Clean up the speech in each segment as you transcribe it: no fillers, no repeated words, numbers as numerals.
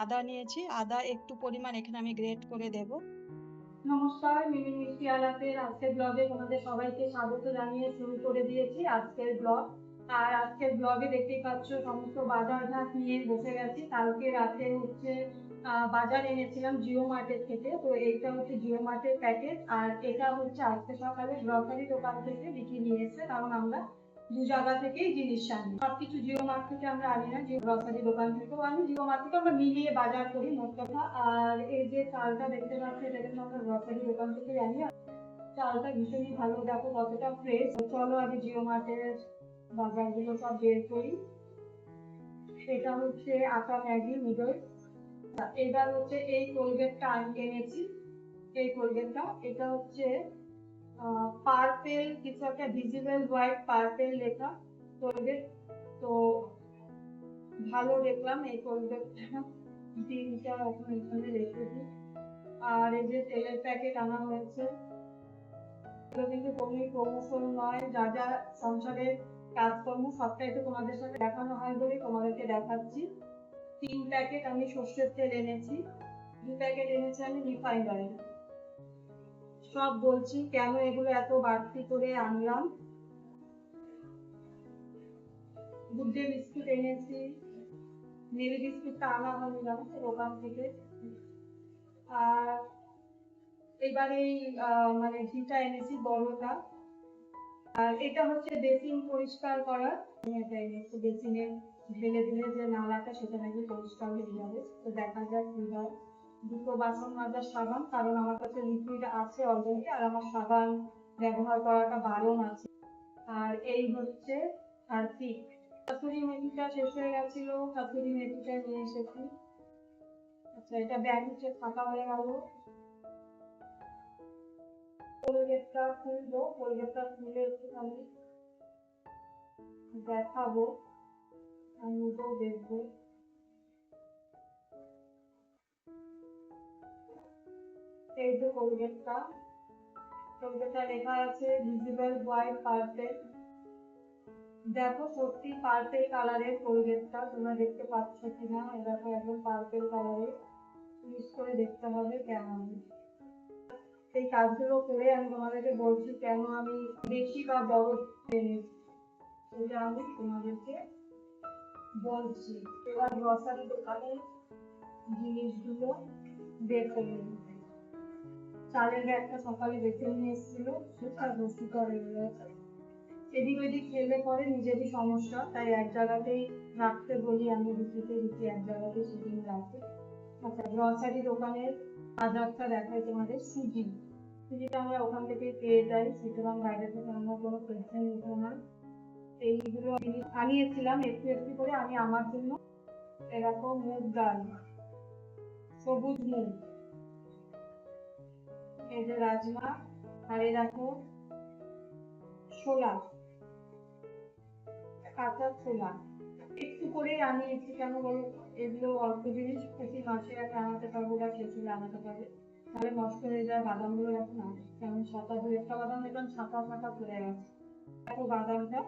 আদা নিয়েছি, আদা একটু পরিমাণ এখানে আমি গ্রেট করে দেব। নমস্কার, মিমি মিষ্টি আলাপের আজকের ব্লগে তোমাদের সবাইকে স্বাগত জানিয়ে শুরু করে দিয়েছি আজকের ব্লগ। আর আজকের ব্লগে দেখতেই পাচ্ছ সমস্ত বাজার ঘাট নিয়ে বসে গেছি। কালকে রাতে হচ্ছে বাজার এনেছিলাম জিও মার্টের থেকে, তো এইটা হচ্ছে জিও মার্টের প্যাকেট, আর এটা হচ্ছে আজকে সকালে গ্রসারি দোকান থেকে বিক্রি নিয়ে এসেছে, কারণ আমরা দু জায়গা থেকেই জিনিস আনি, সবকিছু জিও মার্ট থেকে আমরা আনি না, জিও গ্রসারি দোকান থেকেও আনি, জিও মার্ট থেকে আমরা মিলিয়ে বাজার করি মোট কথা। আর এই যে চালটা দেখতে পাচ্ছি এটা কিন্তু আমরা গ্রসারি দোকান থেকে আনি, চালটা ভীষণই ভালো, দেখো কতটা ফ্রেশ। চলো আগে জিও মার্টের বাজারগুলো সব বের করি। এটা হচ্ছে আটা ম্যাগি নুডলস। এবার হচ্ছে এই কোলগেটটা আমি এনেছি, এই কোলগেটটা এটা হচ্ছে পার্পেল কিছু একটা ভিজিবল হোয়াইট পার্পেল লেখা কোলগেট। তো ভালো দেখলাম এই কোলগেটটা, দিনটা এখন এখানে রেখেছি। আর এই যে তেলের প্যাকেট আনা হয়েছে, এগুলো কিন্তু কোনো প্রমোশন নয়, যা যা সংসারের কাজকর্ম সবটাই তো তোমাদের সাথে দেখানো হয় বলে তোমাদেরকে দেখাচ্ছি। 3 প্যাকেট আমি সর্ষের তেল এনেছি, 2 প্যাকেট এনেছি আমি রিফাইন্ড অয়েল। সব বলছি কেন এগুলো এত বাড়তি করে আনলাম। গুড ডে বিস্কুট এনেছি, মেরি বিস্কুটটা আনা হয়নি জানো তো দোকান থেকে। আর এবার এই মানে ঘিটা এনেছি বড়টা। আর এটা হচ্ছে বেসিন পরিষ্কার করার, এটা এনেছি বেসিনে ঢেলে দিলে যে নালাটা সেটা নাকি পরিষ্কার হয়ে যাবে, তো দেখা যাক কি হয়। দুটো বাসন মাজার সাবান, কারণ আমার কাছে লিকুইড আছে অলরেডি, আর আমার সাবান ব্যবহার করাটা বারণ আছে। আর এই হচ্ছে হারপিক। কাসুরি মেথিটা শেষ হয়ে গেছিল, কাসুরি মেথিটা নিয়ে এসেছি। আচ্ছা, এটা ব্যাগ হচ্ছে ফাঁকা হয়ে গেল। কোলগেটটা খুলবো, কোলগেটটা খুলে একটুখানি দেখাবো, আমি নিজেও দেখবো। এই যে কোলগেটটা, কোলগেটটা লেখা আছে ভিজিবল হোয়াইট পার্পেল। দেখো সত্যি পার্পেল কালারের কোলগেটটা, তোমরা দেখতে পাচ্ছ কিনা, দেখো একদম পার্পেল কালারের, ইউজ করে দেখতে হবে কেমন। সেই কাজগুলো করে আমি তোমাদেরকে বলছি কেন আমি বেশি বা বড় এনেছি, সেটা আমি তোমাদেরকে বলছি। এবার গ্রসারি দোকানের জিনিসগুলো বের করে নিতে। চালের ব্যাগটা সকালে বেছে নিয়ে এসেছিল, সুপার বস্তুটা হয়ে গেছে। এদিক ওদিক খেলে পরে নিজেরই সমস্যা, তাই এক জায়গাতেই রাখতে বলি আমি, রুটিতে রুটি এক জায়গাতেই সেদিন রাখি। আচ্ছা, গ্রসারি দোকানের বাজারটা দেখাই তোমাদের। সুজি, সুজিটা আমরা ওখান থেকে পেয়ে যাই, সুতরাং বাইরে থেকে আমরা কোনো টেনশন নিতে না। এইগুলো আনিয়েছিলাম একটু একটু করে আমি আমার জন্য। এরকম মুগ ডাল, সবুজ মুগ, এই যে রাজমা, আর এই দেখো ছোলা, কাঁচা ছোলা। একটু করে আনিয়েছি, কেন বলো তো? এগুলো অল্প জিনিস, প্রতি মাসে একটা আনাতে পারবো বা শেষে আনাতে পারবে, তাহলে নষ্ট হয়ে যায়। বাদামগুলো দেখো না কেমন সাদা, দু একটা বাদাম দেখলাম ছাপা ছাপা পড়ে গেছে, দেখো বাদামটা।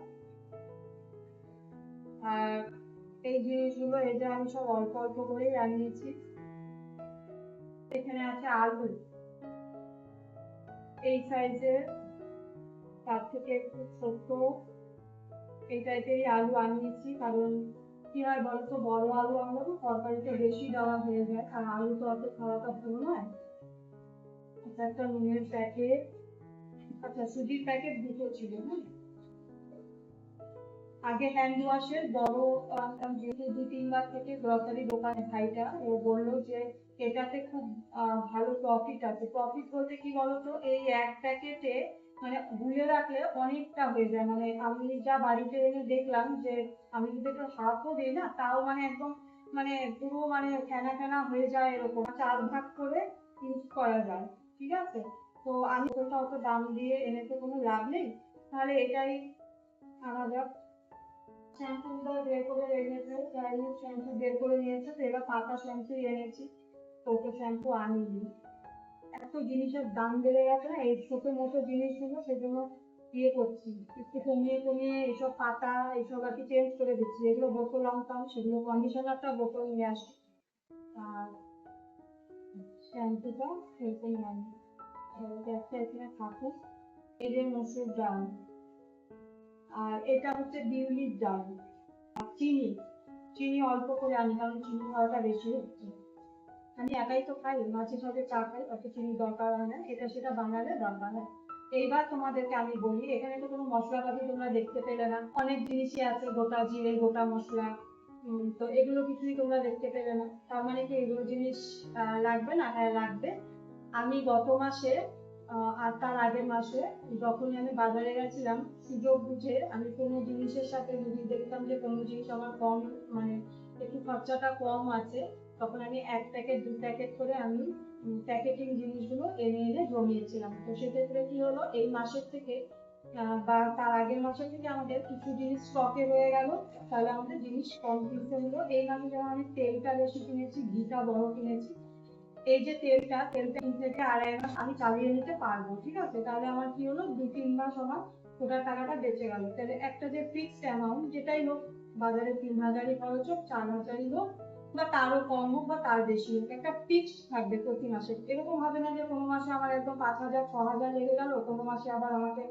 আর এই জিনিসগুলো এই যে আমি সব অল্প অল্প করেই আনিয়েছি। এখানে আছে আলু, এই সাইজের, তার থেকে একটু ছোট, এই টাইপেরই আলু আনিয়েছি, কারণ কি হয় বলতো, বড় আলু আনলে তো তরকারিতে বেশি দেওয়া হয়ে যায়, আর আলু তো অত খাওয়াটা ভালো নয়। আচ্ছা, একটা নুনের প্যাকেট। আচ্ছা, সুজির প্যাকেট দুটো ছিল। হ্যাঁ, আগে হ্যান্ড ওয়াশের বড় আনতাম, যেহেতু 2-3 বার থেকে গ্রসারি দোকানে ভাইটা ও বললো যে এটাতে খুব ভালো প্রফিট আছে। প্রফিট বলতে কি বলতো, এই এক প্যাকেটে মানে ধুয়ে রাখলে অনেকটা হয়ে যায়, মানে আমি যা বাড়িতে এনে দেখলাম যে আমি যদি একটু হাফও দিই না, তাও মানে একদম মানে পুরো মানে ফেনা ফেনা হয়ে যায়, এরকম 4 ভাগ করে ইউজ করা যায়। ঠিক আছে, তো আমি ওটা অত দাম দিয়ে এনে তো কোনো লাভ নেই, তাহলে এটাই আনা যাক। শ্যাম্পুটা বের করে রেখেছে, চাইনিজ শ্যাম্পু বের করে নিয়েছে, তো এবার পাতা শ্যাম্পু এনেছি, ছোটো শ্যাম্পু আনিনি। এত জিনিসের দাম বেড়ে গেছে না, এই ছোট মোটো জিনিসগুলো, সেজন্য ইয়ে করছি, একটু কমিয়ে কমিয়ে এইসব পাতা এইসব আর কি চেঞ্জ করে দিচ্ছি। এগুলো বোতল আনতাম, সেগুলো কন্ডিশনারটা বোতল নিয়ে আসি, আর শ্যাম্পুটা এরকম লাগে একটা এখানে থাকে। এই যে মসুর ডাল, আর এটা হচ্ছে বিউলির ডাল। আর চিনি, চিনি অল্প করে আনি কারণ চিনি খাওয়াটা বেশি হচ্ছে। আমি একাই তো খাই, মাঝে সাথে চা খাই, অত চিনি দরকার হয় না, এটা সেটা বানালে দরকার হয়। এইবার তোমাদেরকে আমি বলি, এখানে তো কোনো মশলাপাতি তোমরা দেখতে পেলে না, অনেক জিনিসই আছে, গোটা জিরে, গোটা মশলা, তো এগুলো কিছুই তোমরা দেখতে পেলে না। তার মানে কি এগুলো জিনিস লাগবে না? হ্যাঁ লাগবে। আমি গত মাসে আর তার আগের মাসে যখনই আমি বাজারে গেছিলাম, সুযোগ বুঝে আমি কোনো জিনিসের সাথে যদি দেখতাম যে কোনো জিনিস আমার কম, মানে একটু খরচাটা কম আছে, তখন আমি 1 প্যাকেট 2 প্যাকেট করে আমি প্যাকেটিং জিনিসগুলো এনে এনে জমিয়েছিলাম। তো সেক্ষেত্রে কি হলো, এই মাসের থেকে বা তার আগের মাসের থেকে আমাদের কিছু জিনিস স্টকে রয়ে গেল, তাহলে আমাদের জিনিস কম কিনতে হলো। এই মাসে যেমন আমি তেলটা বেশি কিনেছি, ঘিটা বড় কিনেছি। এই যে তেলটা 3 থেকে 2.5 মাস আমি চালিয়ে নিতে পারবো, ঠিক আছে? তাহলে আমার কি হলো, 2-3 মাস আমার টোটাল টাকাটা বেঁচে গেল। তাহলে একটা যে ফিক্সড অ্যামাউন্ট, যেটাই হোক, বাজারে 3,000ই খরচ হোক, 4,000ই হোক, বা তারও কম হোক বা তার বেশি হোক, একটা ফিক্সড থাকবে প্রতি মাসে। এরকম হবে না যে কোনো মাসে আমার একদম 5,000 6,000 লেগে গেল, কোনো মাসে আবার আমাকে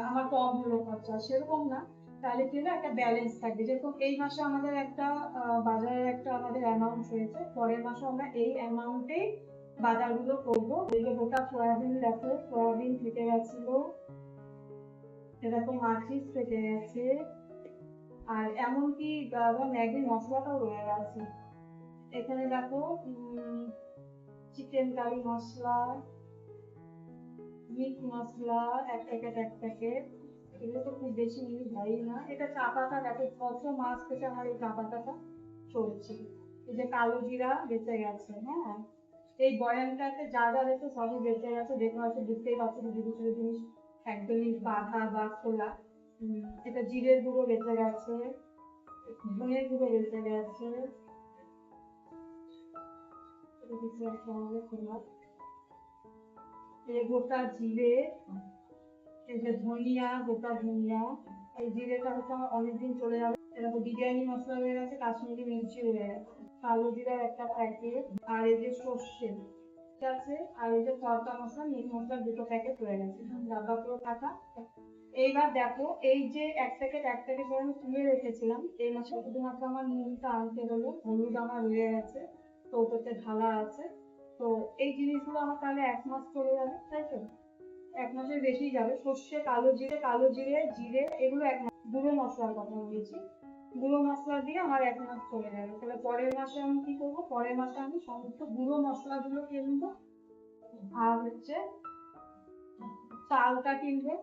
আমার কম হলো খরচা, সেরকম না। তাহলে কি হলো, একটা ব্যালেন্স থাকবে। যেরকম এই মাসে আমাদের একটা বাজারের একটা আমাদের অ্যামাউন্ট হয়েছে, পরের মাসে আমরা এই অ্যামাউন্টে বাজারগুলো করবো। এই যে গোটা সয়াবিন, দেখো সয়াবিন থেকে গেছিল, এরকম মাছিস থেকে গেছে, আর এমনকি ম্যাগি মশলাটাও রয়ে গেছে। এখানে দেখো চিকেন কারি মশলা, মিট মশলা, এক প্যাকেট। এগুলো তো খুব বেশি ইউজ হয় না। এটা চা পাতা, দেখো কত মাস থেকে আমার এই চা পাতাটা চলছে। এই যে কালো জিরা বেঁচে গেছে, হ্যাঁ, এই বয়ামটাতে যা যা রেখে সবই বেঁচে গেছে। দেখে হয়তো বুঝতেই পারছো যে কিছু জিনিস একদমই বাঁধা বা খোলা। এটা জিরের গুঁড়ো বেঁচে গেছে, ধনের গুঁড়ো বেঁচে গেছে, এটা কিছু একটা হবে খোলা। এই গোটা জিরে, এই যে ধনিয়া, গোটা ধনিয়া, এই জিরেটা হচ্ছে আমার অনেকদিন চলে যাবে। এরকম বিরিয়ানি মশলা রয়ে গেছে, কাশ্মীরি মির্চি রয়ে গেছে, কালো জিরার একটা প্যাকেট, আর এই যে সর্ষে ঠিক আছে, আর এই যে তড়কা মশলা, মিট মশলার 2টো প্যাকেট রয়ে গেছে, ডাব্বা পুরো ফাঁকা। এইবার দেখো, এই যে 1 প্যাকেট করে আমি তুলে রেখেছিলাম, এই মাসে শুধুমাত্র আমার নুনটা আনতে হলো, হলুদ আমার রয়ে গেছে, কৌটোতে ঢালা আছে। তো এই জিনিসগুলো আমার তাহলে 1 মাস চলে যাবে, তাই তো? 1 মাসের বেশি যাবে। সর্ষে, কালো জিরে, জিরে, এগুলো 1 মাস। গুঁড়ো মশলার কথা বলেছি, গুঁড়ো মশলা দিয়ে আমার 1 মাস চলে যাবে। তাহলে পরের মাসে আমি কি করবো, পরের মাসে আমি সমস্ত গুঁড়ো মশলাগুলো কিনবো, আর হচ্ছে চালটা কিনবো।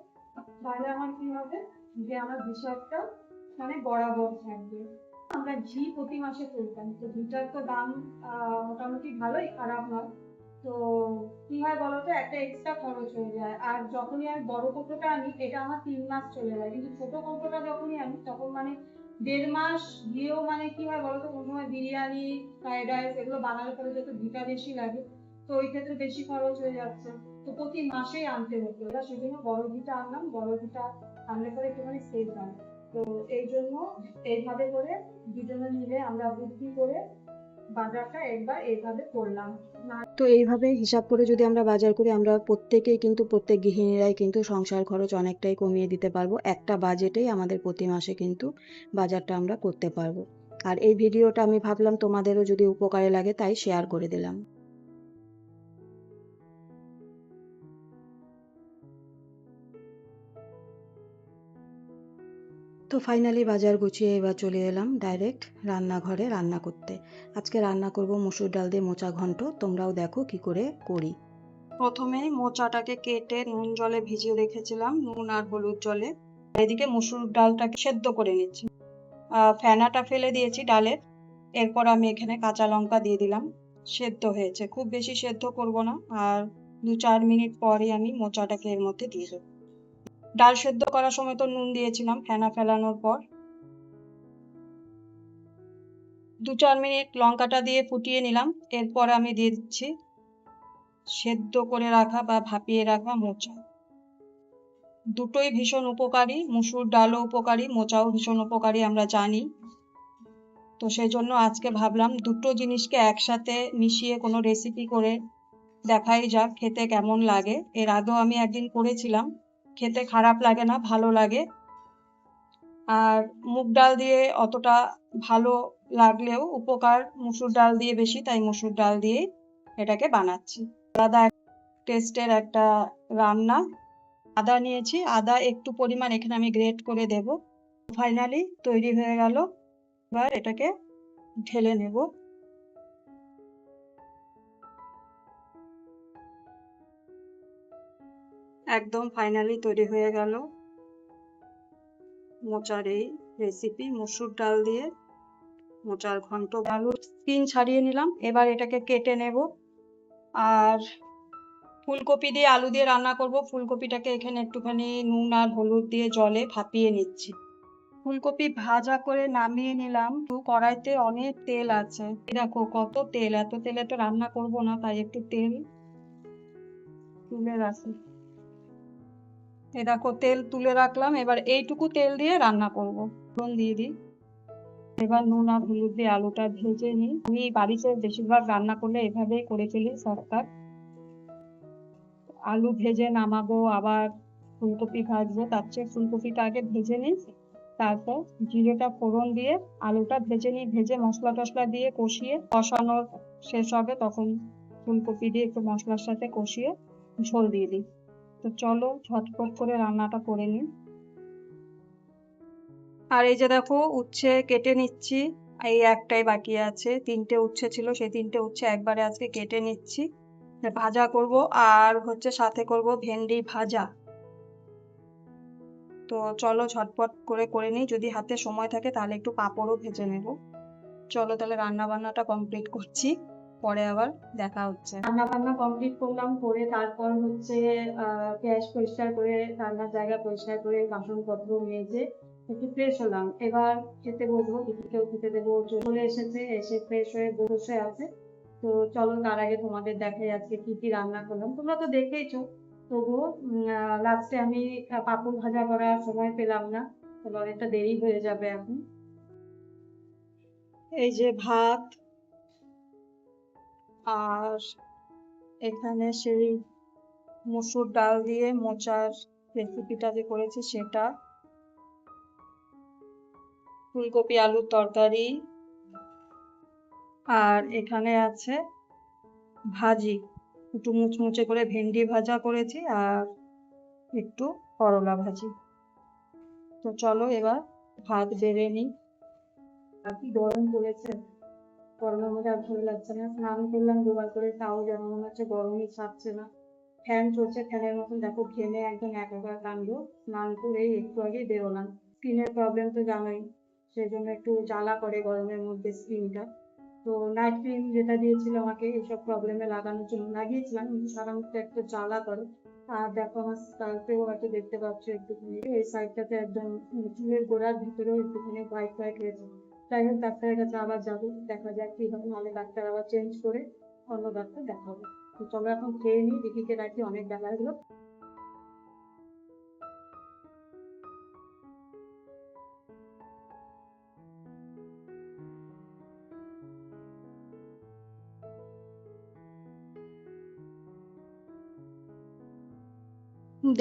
তাহলে আমার কি হবে, যে আমার হিসাবটা মানে বরাবর থাকবে। আমরা ঘি প্রতি মাসে তুলতাম, তো ঘিটার তো দাম মোটামুটি ভালোই, খারাপ নয়। তো কি হয় বলতো, একটা এক্সট্রা খরচ হয়ে যায়। আর যখনই আমি বড় কৌটোটা আনি, এটা আমার 3 মাস চলে যায়, কিন্তু ছোট কৌটোটা যখনই আনি তখন মানে 1.5 মাস গিয়েও, মানে কি হয় বলতো, কোনো সময় বিরিয়ানি, ফ্রাইড রাইস এগুলো বানালে পরে যত ঘিটা বেশি লাগে, তো ওই ক্ষেত্রে বেশি খরচ হয়ে যাচ্ছে। তো প্রতি মাসেই আনতে হতো, এবার সেজন্য বড় ঘিটা আনলাম। বড় ঘিটা আনলে পরে একটুখানি সেভ হয়। তো এই জন্য এইভাবে করে দুজনে মিলে আমরা বুদ্ধি করে বাজারটা একবার এইভাবে করলাম। তো এইভাবে হিসাব করে যদি আমরা বাজার করি, আমরা প্রত্যেকেই কিন্তু, প্রত্যেক গৃহিণীরাই কিন্তু সংসার খরচ অনেকটাই কমিয়ে দিতে পারবো। একটা বাজেটেই আমাদের প্রতি মাসে কিন্তু বাজারটা আমরা করতে পারবো। আর এই ভিডিওটা আমি ভাবলাম তোমাদেরও যদি উপকারে লাগে, তাই শেয়ার করে দিলাম। তো ফাইনালি বাজার গুছিয়ে এবার চলে এলাম ডাইরেক্ট রান্নাঘরে রান্না করতে। আজকে রান্না করব মসুর ডাল দিয়ে মোচা ঘন্ট। তোমরাও দেখো কি করে করি। প্রথমেই মোচাটাকে কেটে নুন জলে ভিজিয়ে রেখেছিলাম, নুন আর হলুদ জলে। এদিকে মসুর ডালটাকে সেদ্ধ করে নিচ্ছি। ফেনাটা ফেলে দিয়েছি ডালের। এরপর আমি এখানে কাঁচা লঙ্কা দিয়ে দিলাম। সেদ্ধ হয়েছে, খুব বেশি সেদ্ধ করব না। আর 2-4 মিনিট পরে আমি মোচাটাকে এর মধ্যে দিয়ে দেবো। ডাল সেদ্ধ করার সময় তো নুন দিয়েছিলাম ফেনা ফেলানোর পর। 2-4 মিনিট লঙ্কাটা দিয়ে ফুটিয়ে নিলাম। এরপর আমি দিয়ে দিচ্ছি সেদ্ধ করে রাখা বা ভাপিয়ে রাখা মোচা। দুটোই ভীষণ উপকারী, মসুর ডালও উপকারী, মোচাও ভীষণ উপকারী, আমরা জানি। তো সেই জন্য আজকে ভাবলাম দুটো জিনিসকে একসাথে মিশিয়ে কোনো রেসিপি করে দেখাই যাক খেতে কেমন লাগে। এর আগেও আমি একদিন করেছিলাম, খেতে খারাপ লাগে না, ভালো লাগে। আর মুগ ডাল দিয়ে অতটা ভালো লাগলেও উপকার মুসুর ডাল দিয়ে বেশি, তাই মুসুর ডাল দিয়ে এটাকে বানাচ্ছি। আলাদা টেস্টের একটা রান্না। আদা নিয়েছি, আদা একটু পরিমাণ এখানে আমি গ্রেট করে দেব। ফাইনালি তৈরি হয়ে গেল। এবার এটাকে ঢেলে নেব। একদম ফাইনালি তৈরি হয়ে গেল মোচার এই রেসিপি, মুসুর ডাল দিয়ে মোচার ঘন্ট। আলুর স্কিন ছাড়িয়ে নিলাম, এবার এটাকে কেটে নেব। আর ফুলকপি দিয়ে আলু দিয়ে রান্না করব। ফুলকপিটাকে এখানে একটুখানি নুন আর হলুদ দিয়ে জলে ভাপিয়ে নিচ্ছি। ফুলকপি ভাজা করে নামিয়ে নিলাম। কড়াইতে অনেক তেল আছে, দেখো কত তেল। এত তেলে তো রান্না করব না, তাই একটু তেল তুলে রাখি। এই দেখো তেল তুলে রাখলাম। এবার এইটুকু তেল দিয়ে রান্না করব। ফোড়ন দিয়ে দিই। এবার নুন আর হলুদ দিয়ে আলুটা ভেজে নিই। আমি বাড়িতে বেশিরভাগ রান্না করলে এভাবেই করে ফেলি শর্টকাট। আলু ভেজে নামাবো, আবার ফুলকপি ভাজবো, তার চেয়ে ফুলকপিটা আগে ভেজে নিই, তারপর জিরেটা ফোড়ন দিয়ে আলুটা ভেজে নিই। ভেজে মশলা টশলা দিয়ে কষিয়ে কষানো শেষ হবে, তখন ফুলকপি দিয়ে একটু মশলার সাথে কষিয়ে ঝোল দিয়ে দিই। তো চলো ঝটপট করে রান্নাটা করে নিই। আর এই যে দেখো উচ্ছে কেটে নিচ্ছি। এই একটাই বাকি আছে, 3টে উচ্ছে ছিল, সেই 3টে উচ্ছে একবারে আজকে কেটে নিচ্ছি। ভাজা করব, আর হচ্ছে সাথে করব ভেন্ডি ভাজা। তো চলো ঝটপট করে করে নিই। যদি হাতে সময় থাকে তাহলে একটু পাঁপড়ও ভেজে নেব। চলো তাহলে রান্না বান্নাটা কমপ্লিট করছি, পরে আবার দেখা হচ্ছে। রান্না বান্না কমপ্লিট করলাম, করে তারপর হচ্ছে গ্যাস পরিষ্কার করে, রান্নার জায়গা পরিষ্কার করে, বাসনপত্র মেজে একটু ফ্রেশ হলাম। এবার খেতে বসবো, দিদিকেও খেতে দেবো। চলে এসেছে, এসে ফ্রেশ হয়ে বসে আছে। তো চলো তার আগে তোমাদের দেখাই আজকে কি কি রান্না করলাম। তোমরা তো দেখেইছো, তবুও লাস্টে আমি পাঁপড় ভাজা করার সময় পেলাম না, তাহলে অনেকটা দেরি হয়ে যাবে এখন। এই যে ভাত, আর এখানে সেই মসুর ডাল দিয়ে মোচার রেসিপিটা যে করেছি সেটা, ফুলকপি আলুর তরকারি, আর এখানে আছে ভাজি, একটু মুচমুচে করে ভেন্ডি ভাজা করেছি, আর একটু করলা ভাজি। তো চলো এবার ভাত বেড়ে নিই। আর কি গরম পড়েছে, গরমের মধ্যে আর ভালো লাগছে না। স্নান করলাম 2বার করে, তাও যেন মনে হচ্ছে গরমই ছাড়ছে না। ফ্যান চলছে, ফ্যানের মতন দেখো ঘেমে একদম একাকার কাণ্ড। স্নান করে একটু আগেই বেরোলাম। স্কিনের প্রবলেম তো জানোই, সেই জন্য একটু জ্বালা করে গরমের মধ্যে স্কিনটা। তো নাইট ক্রিম যেটা দিয়েছিল আমাকে এইসব প্রবলেমে লাগানোর জন্য লাগিয়েছিলাম, কিন্তু সারা মুখটা একটু জ্বালা করে। আর দেখো আমার স্কাল্পেও হয়তো দেখতে পাচ্ছ একটুখানি এই সাইডটাতে একদম চুলের গোড়ার ভিতরেও একটুখানি হোয়াইট হোয়াইট হয়েছে। যাই হোক ডাক্তারের কাছে আবার যাবো, দেখা যাক কি হয়, নাহলে ডাক্তার আবার চেঞ্জ করে অন্য ডাক্তার দেখাবো। তো চলো এখন খেয়ে নিই, দিদিকে রাখি, অনেক বেলা হলো।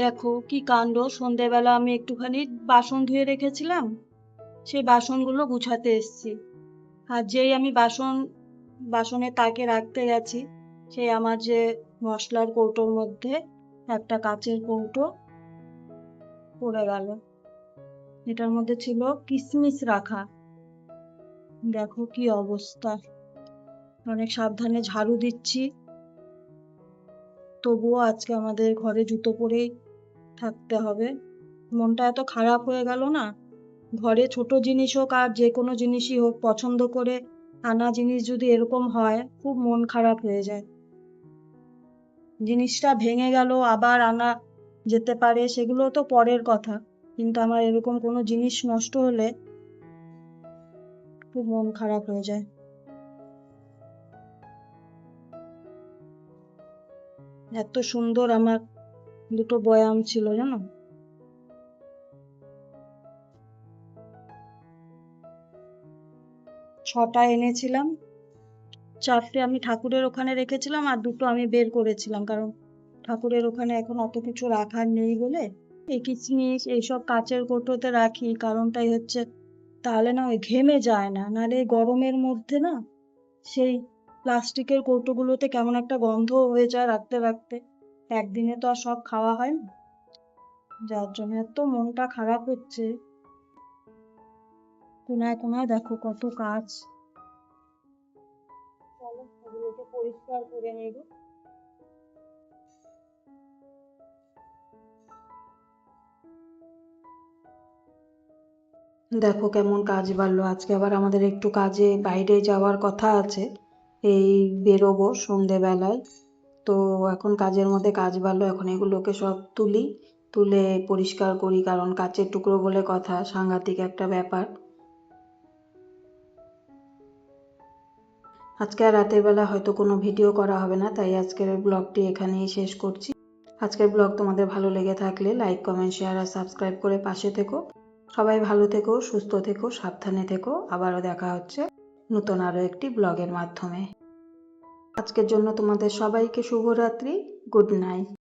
দেখো কি কাণ্ড, সন্ধেবেলা আমি একটুখানি বাসন ধুয়ে রেখেছিলাম, সেই বাসনগুলো গুছাতে এসেছি। আর যেই আমি বাসনের তাকে রাখতে গেছি, সেই আমার যে মশলার কৌটোর মধ্যে একটা কাচের কৌটো পড়ে গেল। এটার মধ্যে ছিল কিশমিশ রাখা। দেখো কি অবস্থা। অনেক সাবধানে ঝাড়ু দিচ্ছি, তবুও আজকে আমাদের ঘরে জুতো পরেই থাকতে হবে। মনটা এত খারাপ হয়ে গেল না। ঘরে ছোট জিনিস হোক আর যে কোনো জিনিসই হোক, পছন্দ করে আনা জিনিস যদি এরকম হয়, খুব মন খারাপ হয়ে যায়। জিনিসটা ভেঙে গেল, আবার আনা যেতে পারে, সেগুলো তো পরের কথা, কিন্তু আমার এরকম কোনো জিনিস নষ্ট হলে খুব মন খারাপ হয়ে যায়। এত সুন্দর আমার দুটো বয়াম ছিল জানো। 6টা এনেছিলাম, 4টে আমি ঠাকুরের ওখানে রেখেছিলাম আর 2টো আমি বের করেছিলাম, কারণ ঠাকুরের ওখানে এখন অত কিছু রাখার নেই বলে এই কিচমিচ এইসব কাচের কৌটোতে রাখি। কারণটাই হচ্ছে তাহলে না ওই ঘেমে যায় না, নাহলে এই গরমের মধ্যে না সেই প্লাস্টিকের কৌটোগুলোতে কেমন একটা গন্ধ হয়ে যায় রাখতে রাখতে। একদিনে তো আর সব খাওয়া হয় না, যার জন্য এত মনটা খারাপ হচ্ছে। কোনায় কোনায় দেখো কত কাজ। চলো এগুলোকে পরিষ্কার করে নেব। দেখো কেমন কাজ বাড়লো। আজকে আবার আমাদের একটু কাজে বাইরে যাওয়ার কথা আছে, এই বেরোবো সন্ধেবেলায়। তো এখন কাজের মধ্যে কাজ বাড়লো, এখন এগুলোকে সব তুলে পরিষ্কার করি, কারণ কাচের টুকরো বলে কথা, সাংঘাতিক একটা ব্যাপার। আজকে আর রাতের বেলা হয়তো কোনো ভিডিও করা হবে না, তাই আজকের ব্লগটি এখানেই শেষ করছি। আজকের ব্লগ তোমাদের ভালো লেগে থাকলে লাইক, কমেন্ট, শেয়ার আর সাবস্ক্রাইব করে পাশে থেকো। সবাই ভালো থেকো, সুস্থ থেকো, সাবধানে থেকো। আবারও দেখা হচ্ছে নতুন আরও একটি ব্লগের মাধ্যমে। আজকের জন্য তোমাদের সবাইকে শুভরাত্রি, গুড নাইট।